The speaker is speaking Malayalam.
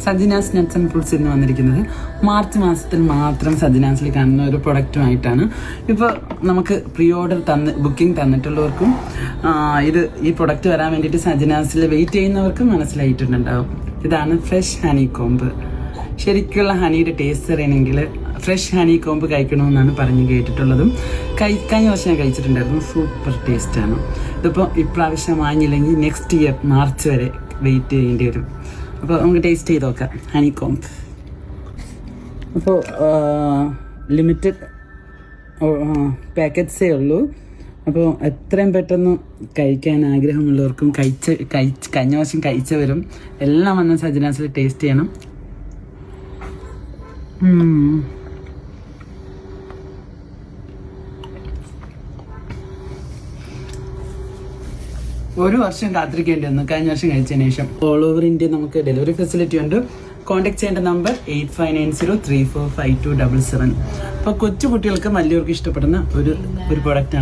സജിനാസ് നട്ട്സ് ആൻഡ് ഫ്രൂട്ട്സ് എന്ന് വന്നിരിക്കുന്നത് മാർച്ച് മാസത്തിൽ മാത്രം സജിനാസിൽ കാണുന്ന ഒരു പ്രൊഡക്റ്റുമായിട്ടാണ്. ഇപ്പോൾ നമുക്ക് പ്രീ ഓർഡർ ബുക്കിംഗ് തന്നിട്ടുള്ളവർക്കും ഈ പ്രൊഡക്റ്റ് വരാൻ വേണ്ടിയിട്ട് സജിനാസിൽ വെയിറ്റ് ചെയ്യുന്നവർക്കും മനസ്സിലായിട്ടുണ്ടാവും. ഇതാണ് ഫ്രഷ് ഹണി കോംബ്. ശരിക്കുള്ള ഹണിയുടെ ടേസ്റ്റ് അറിയണമെങ്കിൽ ഫ്രഷ് ഹണി കോംബ് കഴിക്കണമെന്നാണ് പറഞ്ഞു കേട്ടിട്ടുള്ളതും. കഴിഞ്ഞ വർഷം ഞാൻ കഴിച്ചിട്ടുണ്ടായിരുന്നു. സൂപ്പർ ടേസ്റ്റാണ്. ഇതിപ്പോൾ ഇപ്രാവശ്യം വാങ്ങിയില്ലെങ്കിൽ നെക്സ്റ്റ് ഇയർ മാർച്ച് വരെ വെയിറ്റ് ചെയ്യേണ്ടി വരും. അപ്പോൾ നമുക്ക് ടേസ്റ്റ് ചെയ്ത് നോക്കാം ഹണി കോംബ്. അപ്പോൾ ലിമിറ്റഡ് പാക്കറ്റ്സേ ഉള്ളൂ. അപ്പോൾ എത്രയും പെട്ടെന്ന് കഴിക്കാൻ ആഗ്രഹമുള്ളവർക്കും കഴിഞ്ഞ വർഷം കഴിച്ചവരും എല്ലാം വന്ന് സജിനാസിൽ ടേസ്റ്റ് ചെയ്യണം. ഒരു വർഷം കാത്തിരിക്കേണ്ടി വന്നു കഴിഞ്ഞ വർഷം കഴിച്ചതിന് ശേഷം. ഓൾ ഓവർ ഇന്ത്യ നമുക്ക് ഡെലിവറി ഫെസിലിറ്റി ഉണ്ട്. കോൺടാക്ട് ചെയ്യേണ്ട നമ്പർ 8590345277. അപ്പോൾ കൊച്ചു കുട്ടികൾക്ക് വലിയവർക്ക് ഇഷ്ടപ്പെടുന്ന ഒരു പ്രൊഡക്റ്റാണ്.